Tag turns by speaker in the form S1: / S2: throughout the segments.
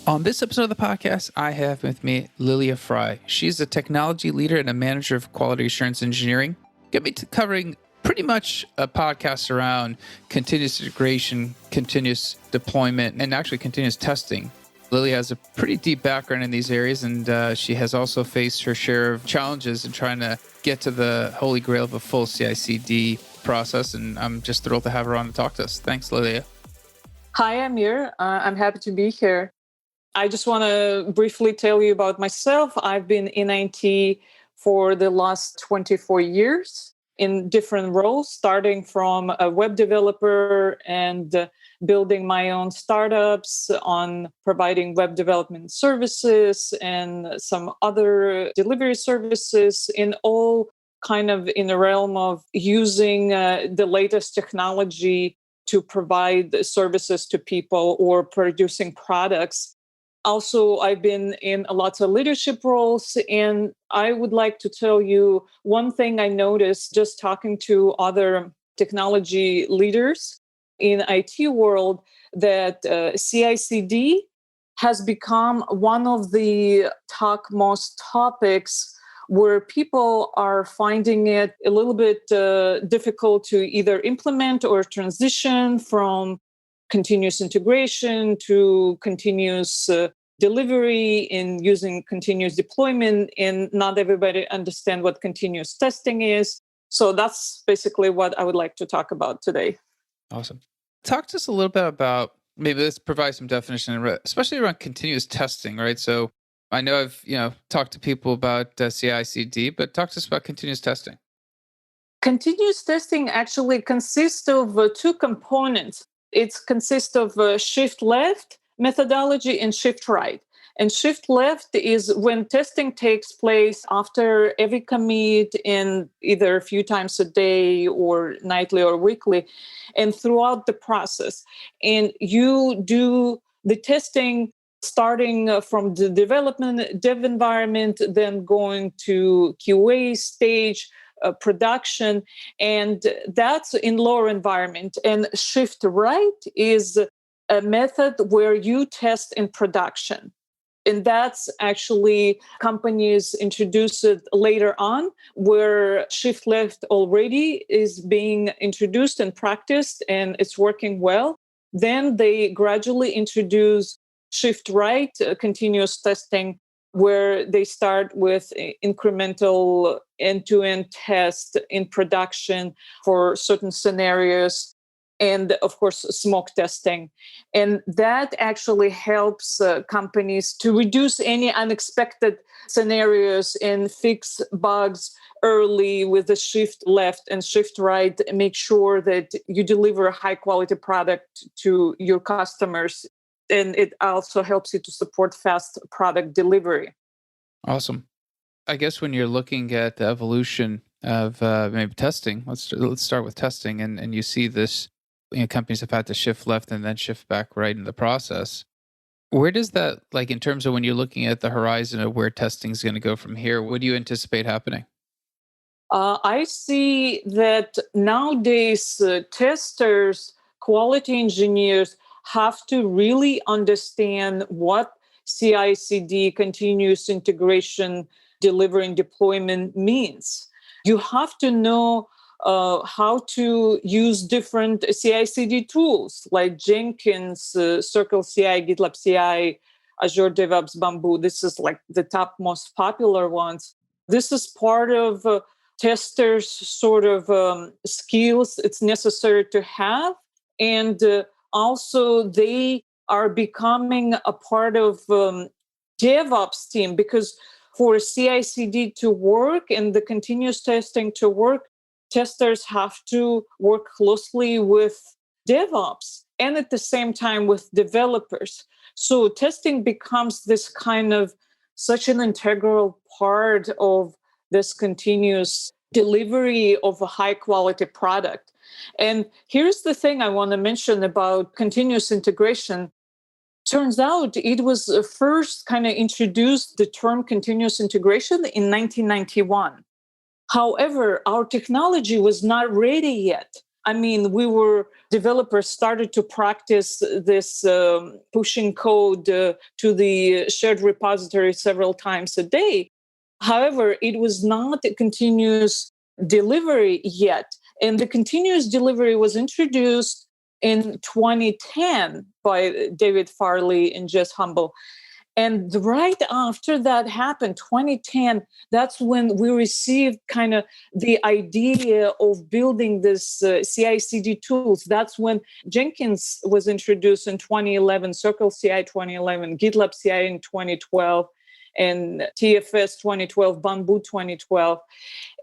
S1: On this episode of the podcast, I have with me Liliya Frye. She's a technology leader and a manager of quality assurance engineering. Get me to covering pretty much a podcast around continuous integration, continuous deployment, and actually continuous testing. Lily has a pretty deep background in these areas, and she has also faced her share of challenges in trying to get to the holy grail of a full CI/CD process. And I'm just thrilled to have her on to talk to us. Thanks, Liliya.
S2: Hi, Amir. I'm happy to be here. I just want to briefly tell you about myself. I've been in IT for the last 24 years in different roles, starting from a web developer and building my own startups on providing web development services and some other delivery services, in all kind of in the realm of using the latest technology to provide services to people or producing products. Also, I've been in lots of leadership roles, and I would like to tell you one thing I noticed just talking to other technology leaders in IT world, that CI/CD has become one of the most topics where people are finding it a little bit difficult to either implement or transition from continuous integration to continuous delivery in using continuous deployment, and not everybody understand what continuous testing is. So that's basically what I would like to talk about today.
S1: Awesome. Talk to us a little bit about, maybe let's provide some definition, especially around continuous testing, right? So I know I've talked to people about CI/CD, but talk to us about continuous testing.
S2: Continuous testing actually consists of two components. It consists of shift left methodology and shift right. And shift left is when testing takes place after every commit, in either a few times a day or nightly or weekly, and throughout the process. And you do the testing starting from the development dev environment, then going to QA stage, production, and that's in lower environment. And shift right is a method where you test in production. And that's actually companies introduce it later on, where shift left already is being introduced and practiced and it's working well. Then they gradually introduce shift right, continuous testing, where they start with incremental end-to-end test in production for certain scenarios, and of course, smoke testing. And that actually helps companies to reduce any unexpected scenarios and fix bugs early with the shift left and shift right, and make sure that you deliver a high quality product to your customers. And it also helps you to support fast product delivery.
S1: Awesome. I guess when you're looking at the evolution of maybe testing, let's start with testing, and you see this, companies have had to shift left and then shift back right in the process. Where does that, like, in terms of when you're looking at the horizon of where testing is going to go from here, what do you anticipate happening?
S2: I see that nowadays testers, quality engineers have to really understand what CI/CD, continuous integration, delivering deployment means. You have to know how to use different CI/CD tools like Jenkins, Circle CI, GitLab CI, Azure DevOps, Bamboo. This is like the top most popular ones. This is part of testers' sort of skills it's necessary to have. And also they are becoming a part of DevOps team, because for CI/CD to work and the continuous testing to work, testers have to work closely with DevOps and at the same time with developers. So testing becomes this kind of such an integral part of this continuous delivery of a high quality product. And here's the thing I want to mention about continuous integration. Turns out it was first kind of introduced, the term continuous integration, in 1991. However, our technology was not ready yet. I mean, developers started to practice this pushing code to the shared repository several times a day. However, it was not a continuous delivery yet. And the continuous delivery was introduced in 2010 by David Farley and Jess Humble. And right after that happened, 2010, that's when we received kind of the idea of building this CI/CD tools. That's when Jenkins was introduced in 2011, Circle CI 2011, GitLab CI in 2012, and TFS 2012, Bamboo 2012.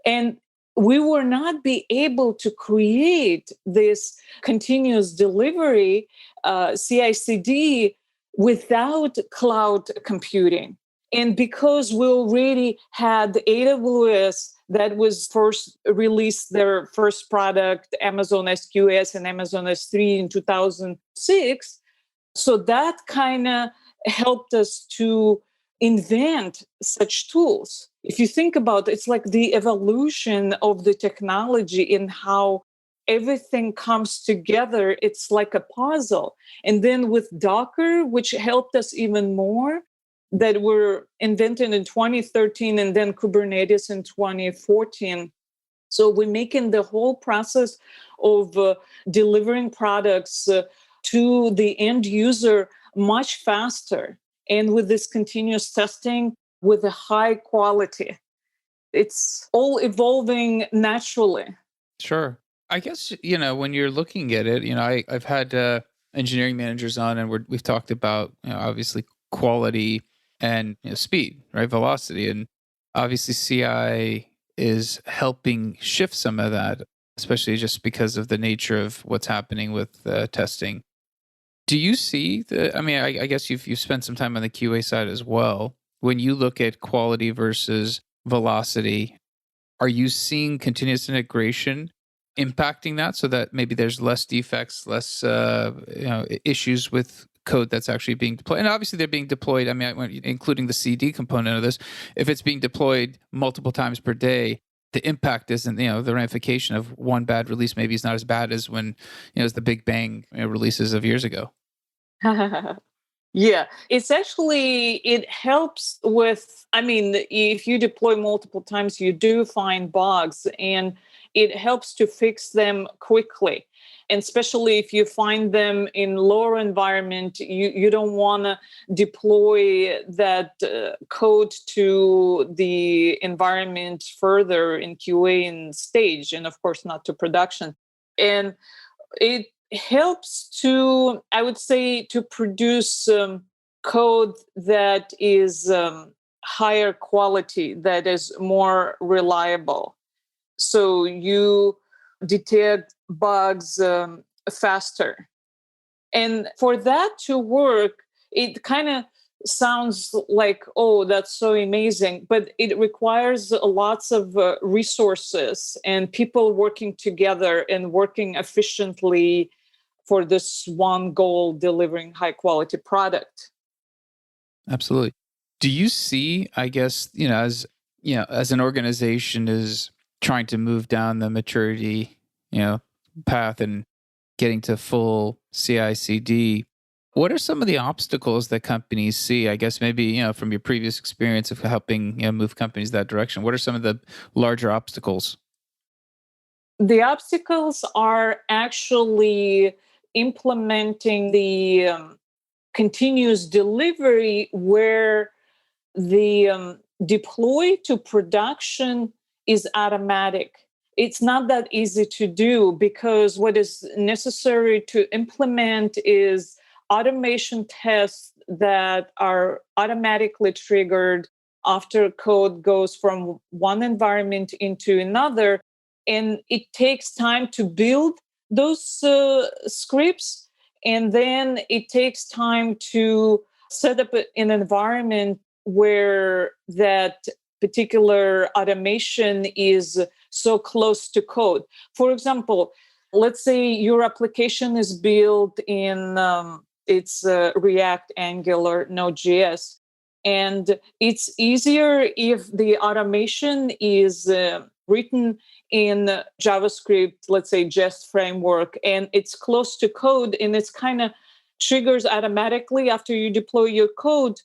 S2: And we were not be able to create this continuous delivery CI/CD without cloud computing. And because we already had AWS that was first released their first product, Amazon SQS and Amazon S3 in 2006, so that kind of helped us to invent such tools. If you think about it, it's like the evolution of the technology in how everything comes together. It's like a puzzle. And then with Docker, which helped us even more, that were invented in 2013, and then Kubernetes in 2014. So we're making the whole process of delivering products to the end user much faster. And with this continuous testing with a high quality, it's all evolving naturally.
S1: Sure. I guess, when you're looking at it, I've had engineering managers on, and we've talked about, obviously quality and speed, right? Velocity. And obviously CI is helping shift some of that, especially just because of the nature of what's happening with testing. Do you see I guess you've spent some time on the QA side as well. When you look at quality versus velocity, are you seeing continuous integration impacting that so that maybe there's less defects, less issues with code that's actually being deployed? And obviously they're being deployed, including the CD component of this. If it's being deployed multiple times per day, the impact isn't, the ramification of one bad release maybe is not as bad as when, as the big bang releases of years ago.
S2: Yeah, it helps with, if you deploy multiple times, you do find bugs, and it helps to fix them quickly. And especially if you find them in lower environment, you don't want to deploy that code to the environment further in QA and stage, and of course not to production. And it helps to, I would say, to produce code that is higher quality, that is more reliable. So you detect bugs faster. And for that to work, it kind of sounds like, oh, that's so amazing, but it requires lots of resources and people working together and working efficiently for this one goal, delivering high quality product.
S1: Absolutely. Do you see, I guess, as an organization is trying to move down the maturity, path and getting to full CI/CD, what are some of the obstacles that companies see? I guess maybe, from your previous experience of helping, move companies that direction, what are some of the larger obstacles?
S2: The obstacles are actually implementing the continuous delivery where the deploy to production is automatic. It's not that easy to do, because what is necessary to implement is automation tests that are automatically triggered after code goes from one environment into another. And it takes time to build those scripts. And then it takes time to set up an environment where that particular automation is so close to code. For example, let's say your application is built in it's React, Angular, Node.js. And it's easier if the automation is written in JavaScript, let's say Jest framework, and it's close to code, and it's kind of triggers automatically after you deploy your code.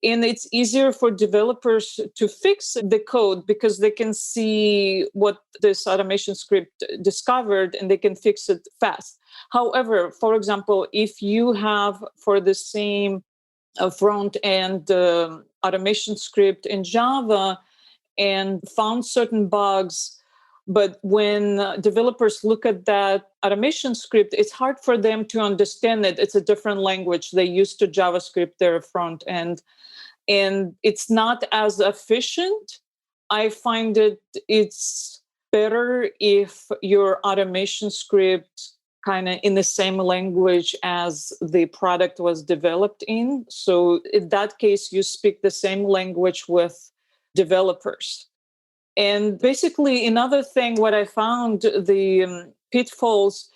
S2: And it's easier for developers to fix the code because they can see what this automation script discovered and they can fix it fast. However, for example, if you have for the same front end automation script in Java and found certain bugs, but when developers look at that automation script, it's hard for them to understand it. It's a different language. They used to JavaScript their front end, and it's not as efficient. I find it's better if your automation script kind of in the same language as the product was developed in. So in that case, you speak the same language with developers. And basically, another thing, what I found, the pitfalls,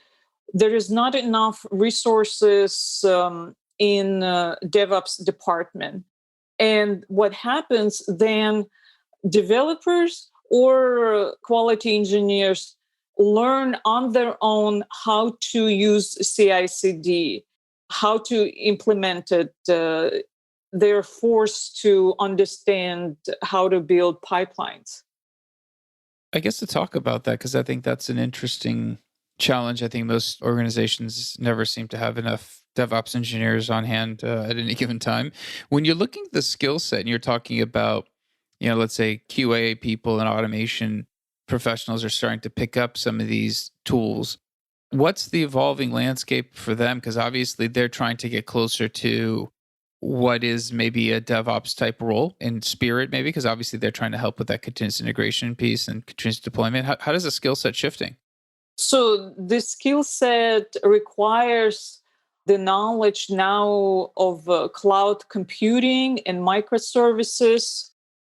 S2: there is not enough resources in DevOps department. And what happens then, developers or quality engineers learn on their own how to use CI/CD, how to implement it. They're forced to understand how to build pipelines.
S1: I guess to talk about that, because I think that's an interesting challenge. I think most organizations never seem to have enough DevOps engineers on hand at any given time. When you're looking at the skill set and you're talking about, let's say QA people and automation professionals are starting to pick up some of these tools, what's the evolving landscape for them? Because obviously they're trying to get closer to what is maybe a DevOps type role in spirit, maybe, because obviously they're trying to help with that continuous integration piece and continuous deployment. How does the skill set shifting?
S2: So the skill set requires the knowledge now of cloud computing and microservices,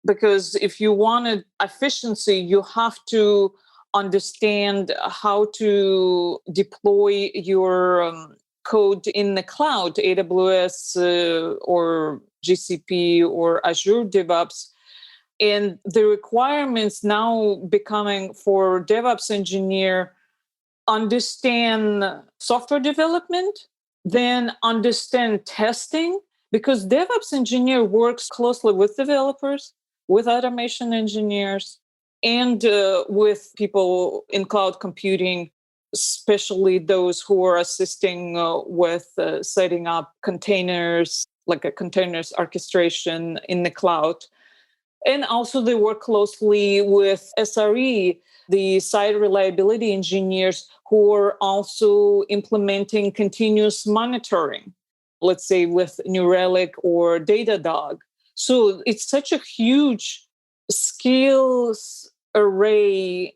S2: because if you wanted efficiency, you have to understand how to deploy your code in the cloud, AWS or GCP or Azure DevOps. And the requirements now becoming for DevOps engineer, understand software development, then understand testing, because DevOps engineer works closely with developers, with automation engineers, and with people in cloud computing, especially those who are assisting with setting up containers, like a containers orchestration in the cloud. And also they work closely with SRE, the site reliability engineers, who are also implementing continuous monitoring, let's say with New Relic or Datadog. So it's such a huge skills array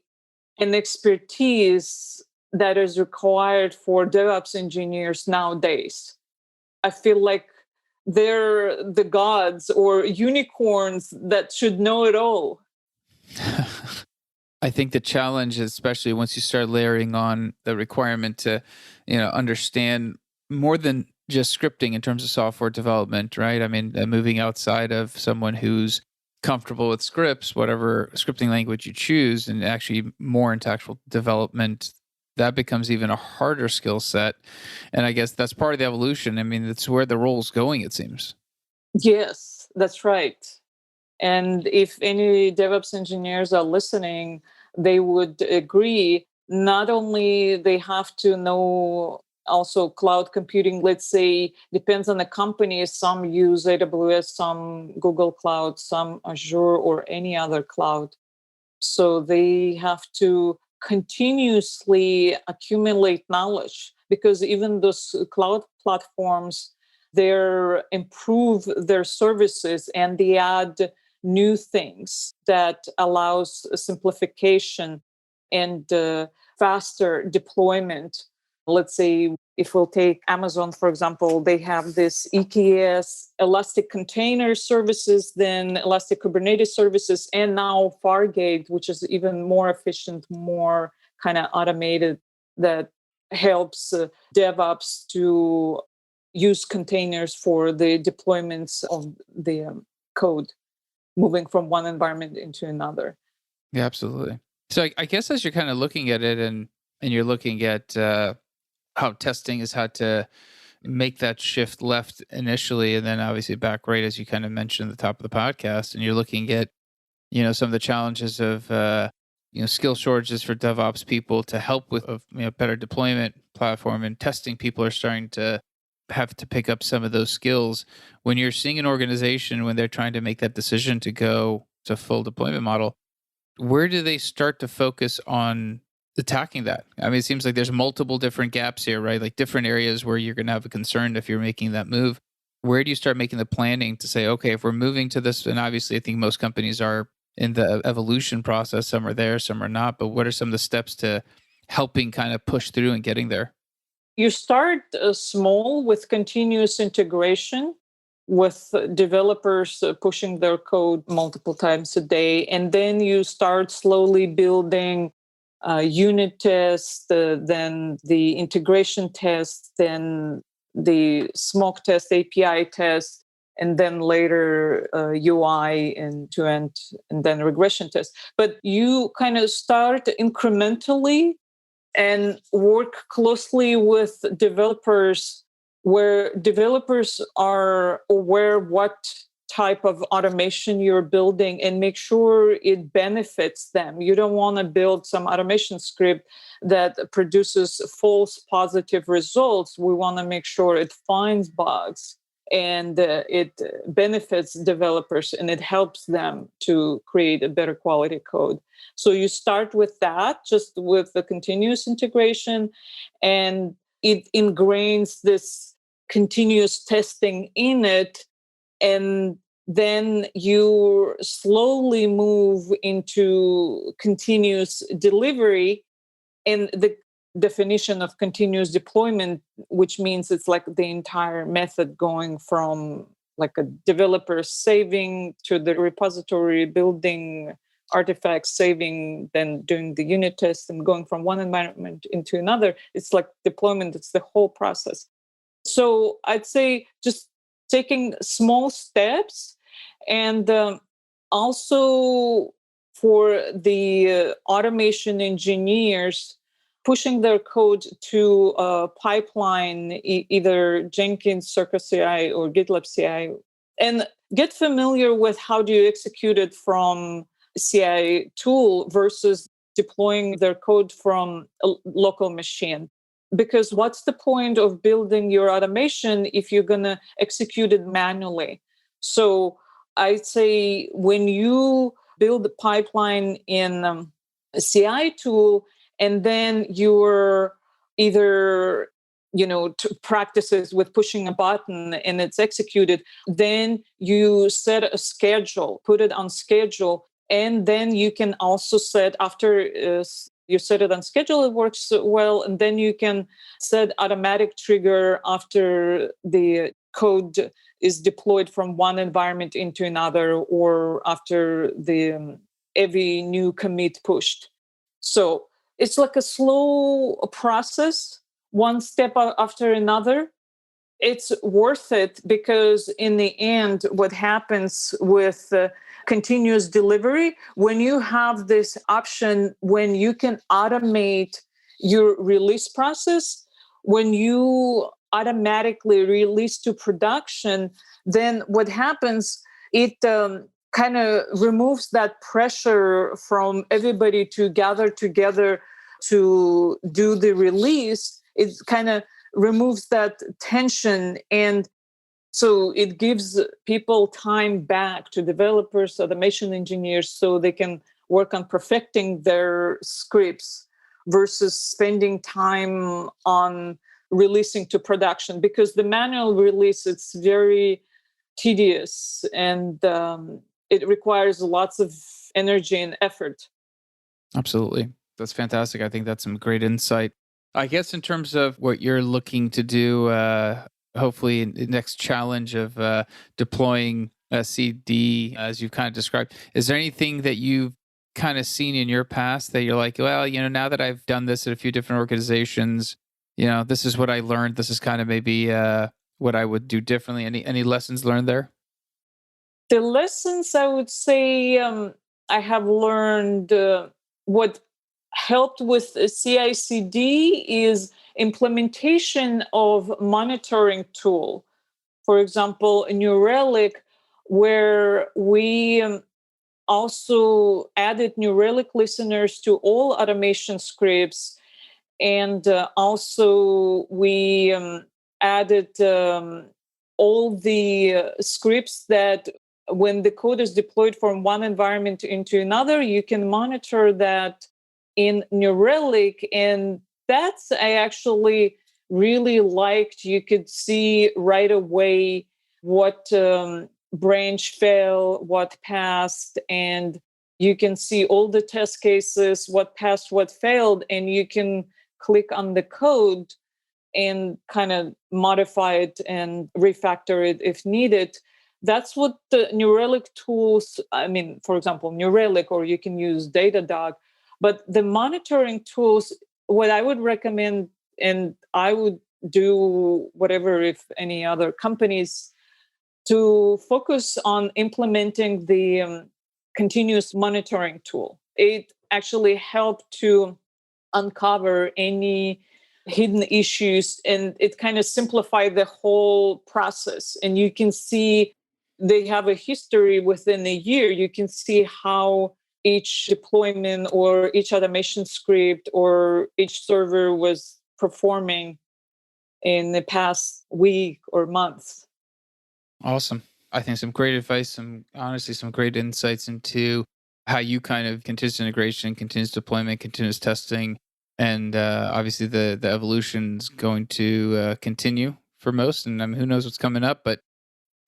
S2: and expertise that is required for DevOps engineers nowadays. I feel like they're the gods or unicorns that should know it all.
S1: I think the challenge, especially once you start layering on the requirement to, understand more than just scripting in terms of software development, right? I mean, moving outside of someone who's comfortable with scripts, whatever scripting language you choose, and actually more into actual development, that becomes even a harder skill set. And I guess that's part of the evolution. I mean, that's where the role's going, it seems.
S2: Yes, that's right. And if any DevOps engineers are listening, they would agree. Not only they have to know also cloud computing, let's say, depends on the company. Some use AWS, some Google Cloud, some Azure or any other cloud. So they have to continuously accumulate knowledge, because even those cloud platforms, they improve their services and they add new things that allows simplification and faster deployment. Let's say if we'll take Amazon, for example, they have this EKS, Elastic Container Services, then Elastic Kubernetes Services, and now Fargate, which is even more efficient, more kind of automated, that helps DevOps to use containers for the deployments of the code, moving from one environment into another.
S1: Yeah, absolutely. So I guess as you're kind of looking at it and you're looking at how testing has had to make that shift left initially and then obviously back right as you kind of mentioned at the top of the podcast, and you're looking at some of the challenges of skill shortages for DevOps people to help with of better deployment platform and testing. People are starting to have to pick up some of those skills. When you're seeing an organization when they're trying to make that decision to go to full deployment model, where do they start to focus on attacking that? I mean, it seems like there's multiple different gaps here, right? Like different areas where you're going to have a concern if you're making that move. Where do you start making the planning to say, okay, if we're moving to this, and obviously I think most companies are in the evolution process, some are there, some are not, but what are some of the steps to helping kind of push through and getting there?
S2: You start small with continuous integration, with developers pushing their code multiple times a day. And then you start slowly building unit tests, then the integration test, then the smoke test, API test, and then later UI and to end, and then regression test. But you kind of start incrementally and work closely with developers where developers are aware what type of automation you're building and make sure it benefits them. You don't want to build some automation script that produces false positive results. We want to make sure it finds bugs and it benefits developers and it helps them to create a better quality code. So you start with that, just with the continuous integration, and it ingrains this continuous testing in it. And then you slowly move into continuous delivery. And the definition of continuous deployment, which means it's like the entire method going from like a developer saving to the repository, building artifacts, saving, then doing the unit test and going from one environment into another. It's like deployment, it's the whole process. So I'd say just taking small steps, and also for the automation engineers, pushing their code to a pipeline, either Jenkins, Circus CI, or GitLab CI, and get familiar with how do you execute it from CI tool versus deploying their code from a local machine. Because what's the point of building your automation if you're going to execute it manually? So I'd say when you build the pipeline in a CI tool, and then you're either practices with pushing a button and it's executed, then you set a schedule, put it on schedule, and then you can also set after you set it on schedule, it works well, and then you can set automatic trigger after the code is deployed from one environment into another, or after the every new commit pushed. So it's like a slow process, one step after another. It's worth it because in the end, what happens with continuous delivery, when you have this option, when you can automate your release process, when you automatically release to production, then what happens, it kind of removes that pressure from everybody to gather together to do the release. It kind of removes that tension, and so it gives people time back, to developers, automation engineers, so they can work on perfecting their scripts versus spending time on releasing to production, because the manual release, it's very tedious, and it requires lots of energy and effort.
S1: Absolutely. That's fantastic. I think that's some great insight. I guess in terms of what you're looking to do, hopefully in the next challenge of deploying a CD, as you've kind of described, is there anything that you've kind of seen in your past that you're like, well, now that I've done this at a few different organizations, this is what I learned. This is kind of maybe what I would do differently. Any lessons learned there?
S2: The lessons, I would say, I have learned what helped with CI/CD is implementation of monitoring tool. For example, New Relic, where we also added New Relic listeners to all automation scripts. And also we added all the scripts that when the code is deployed from one environment into another, you can monitor that in New Relic. And that's, I actually really liked. You could see right away what branch fell, what passed, and you can see all the test cases, what passed, what failed, and you can click on the code and kind of modify it and refactor it if needed. That's what the New Relic tools, I mean, for example, New Relic, or you can use Datadog. But the monitoring tools, what I would recommend, and I would do whatever if any other companies, to focus on implementing the continuous monitoring tool. It actually helped to uncover any hidden issues, and it kind of simplified the whole process. And you can see they have a history within a year. You can see how each deployment or each automation script or each server was performing in the past week or month.
S1: Awesome. I think some great advice, some great insights into how you kind of continuous integration, continuous deployment, continuous testing, and obviously the evolution's going to continue for most. And I mean, who knows what's coming up? But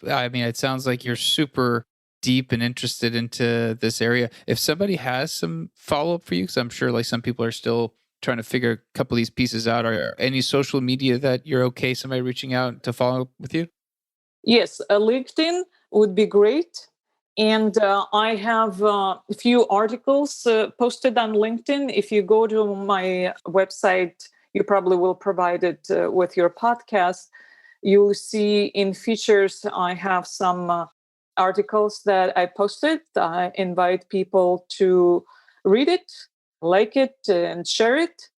S1: I mean, it sounds like you're super deep and interested into this area. If somebody has some follow up for you, because I'm sure like some people are still trying to figure a couple of these pieces out, are any social media that you're okay somebody reaching out to follow up with you?
S2: Yes, LinkedIn would be great. And I have a few articles posted on LinkedIn. If you go to my website, you probably will provide it with your podcast. You'll see in features, I have some articles that I posted. I invite people to read it, like it, and share it.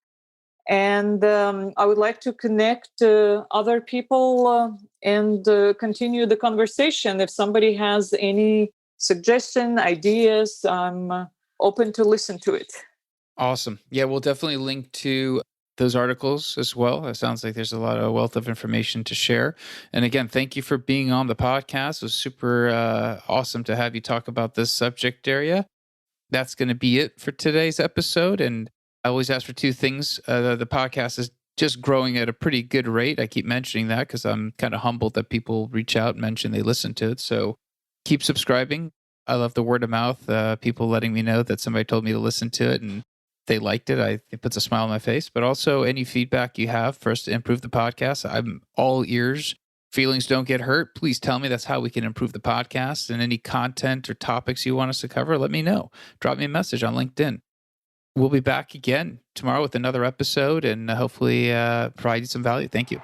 S2: And I would like to connect other people and continue the conversation. If somebody has any suggestion, ideas, I'm open to listen to it.
S1: Awesome. Yeah, we'll definitely link to those articles as well. It sounds like there's a lot of wealth of information to share. And again, thank you for being on the podcast. It was super awesome to have you talk about this subject area. That's going to be it for today's episode. And I always ask for two things. The podcast is just growing at a pretty good rate. I keep mentioning that because I'm kind of humbled that people reach out and mention they listen to it. So keep subscribing. I love the word of mouth, people letting me know that somebody told me to listen to it and they liked it. It puts a smile on my face. But also any feedback you have for us to improve the podcast, I'm all ears. Feelings don't get hurt. Please tell me. That's how we can improve the podcast. And any content or topics you want us to cover, let me know. Drop me a message on LinkedIn. We'll be back again tomorrow with another episode and hopefully provide you some value. Thank you.